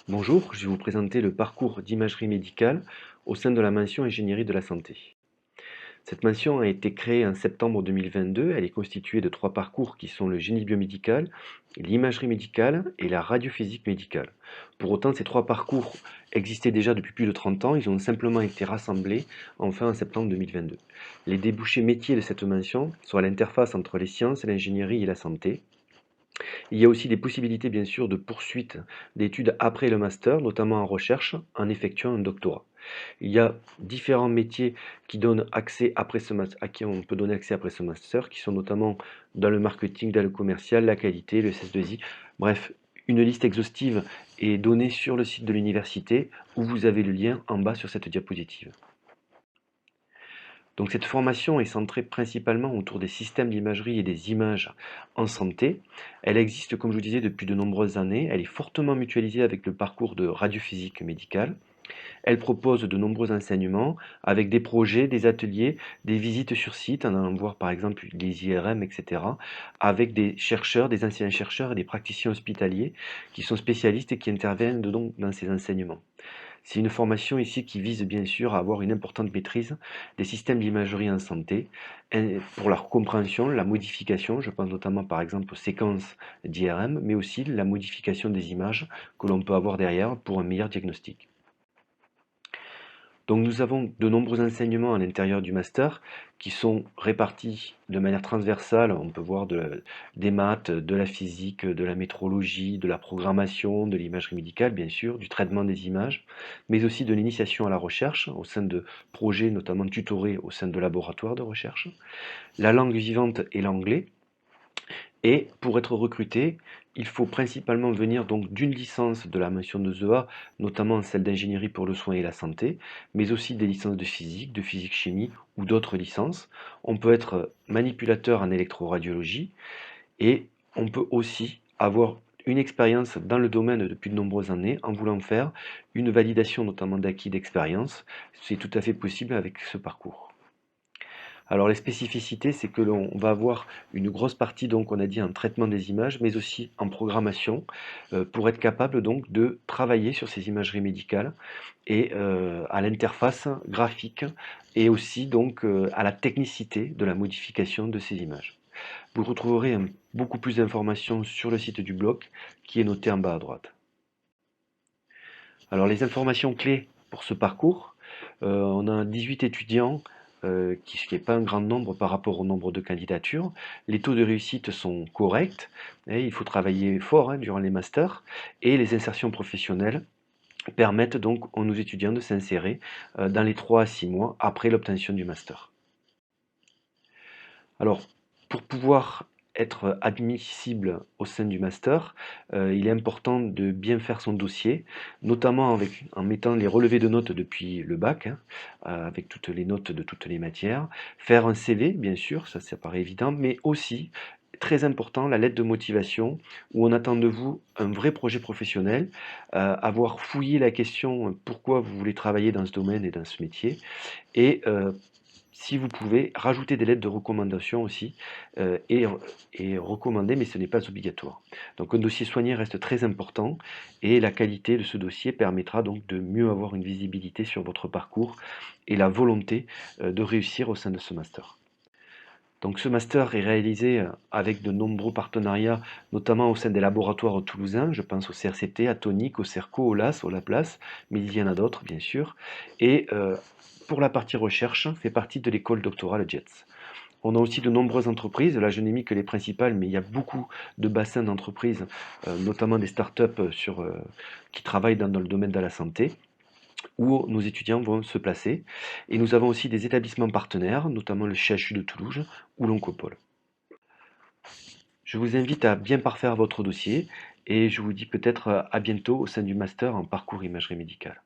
Bonjour, je vais vous présenter le parcours d'imagerie médicale au sein de la mention ingénierie de la santé. Cette mention a été créée en septembre 2022. Elle est constituée de trois parcours qui sont le génie biomédical, l'imagerie médicale et la radiophysique médicale. Pour autant, ces trois parcours existaient déjà depuis plus de 30 ans. Ils ont simplement été rassemblés enfin en septembre 2022. Les débouchés métiers de cette mention sont à l'interface entre les sciences, l'ingénierie et la santé. Il y a aussi des possibilités, bien sûr, de poursuite d'études après le master, notamment en recherche, en effectuant un doctorat. Il y a différents métiers qui donnent accès après à qui on peut donner accès après ce master, qui sont notamment dans le marketing, dans le commercial, la qualité, le SS2I. Bref, une liste exhaustive est donnée sur le site de l'université où vous avez le lien en bas sur cette diapositive. Donc cette formation est centrée principalement autour des systèmes d'imagerie et des images en santé. Elle existe, comme je vous disais, depuis de nombreuses années. Elle est fortement mutualisée avec le parcours de radiophysique médicale. Elle propose de nombreux enseignements avec des projets, des ateliers, des visites sur site, en allant voir par exemple les IRM, etc., avec des chercheurs, des anciens chercheurs et des praticiens hospitaliers qui sont spécialistes et qui interviennent donc dans ces enseignements. C'est une formation ici qui vise bien sûr à avoir une importante maîtrise des systèmes d'imagerie en santé pour leur compréhension, la modification, je pense notamment par exemple aux séquences d'IRM, mais aussi la modification des images que l'on peut avoir derrière pour un meilleur diagnostic. Donc nous avons de nombreux enseignements à l'intérieur du master qui sont répartis de manière transversale. On peut voir des maths, de la physique, de la métrologie, de la programmation, de l'imagerie médicale bien sûr, du traitement des images, mais aussi de l'initiation à la recherche au sein de projets notamment tutorés au sein de laboratoires de recherche, la langue vivante et l'anglais. Et pour être recruté, il faut principalement venir donc d'une licence de la mention de ZEA, notamment celle d'ingénierie pour le soin et la santé, mais aussi des licences de physique-chimie ou d'autres licences. On peut être manipulateur en électroradiologie et on peut aussi avoir une expérience dans le domaine depuis de nombreuses années en voulant faire une validation notamment d'acquis d'expérience. C'est tout à fait possible avec ce parcours. Alors les spécificités, c'est que l'on va avoir une grosse partie, donc on a dit, en traitement des images, mais aussi en programmation, pour être capable donc de travailler sur ces imageries médicales et à l'interface graphique et aussi donc à la technicité de la modification de ces images. Vous retrouverez beaucoup plus d'informations sur le site du blog qui est noté en bas à droite. Alors les informations clés pour ce parcours, on a 18 étudiants, ce qui n'est pas un grand nombre par rapport au nombre de candidatures. Les taux de réussite sont corrects, et il faut travailler fort durant les masters, et les insertions professionnelles permettent donc aux nos étudiants de s'insérer dans les 3 à 6 mois après l'obtention du master. Alors, pour pouvoir être admissible au sein du master, il est important de bien faire son dossier, notamment en mettant les relevés de notes depuis le bac, avec toutes les notes de toutes les matières. Faire un CV, bien sûr, ça paraît évident, mais aussi, très important, la lettre de motivation, où on attend de vous un vrai projet professionnel, avoir fouillé la question pourquoi vous voulez travailler dans ce domaine et dans ce métier, et si vous pouvez, rajouter des lettres de recommandation aussi, et recommander, mais ce n'est pas obligatoire. Donc un dossier soigné reste très important et la qualité de ce dossier permettra donc de mieux avoir une visibilité sur votre parcours et la volonté de réussir au sein de ce master. Donc ce master est réalisé avec de nombreux partenariats, notamment au sein des laboratoires toulousains. Je pense au CRCT, à Tonic, au CERCO, au LAS, au Laplace, mais il y en a d'autres bien sûr. Et pour la partie recherche, fait partie de l'école doctorale JETS. On a aussi de nombreuses entreprises, là je n'ai mis que les principales, mais il y a beaucoup de bassins d'entreprises, notamment des startups qui travaillent dans le domaine de la santé, où nos étudiants vont se placer. Et nous avons aussi des établissements partenaires, notamment le CHU de Toulouse ou l'Oncopole. Je vous invite à bien parfaire votre dossier et je vous dis peut-être à bientôt au sein du master en parcours imagerie médicale.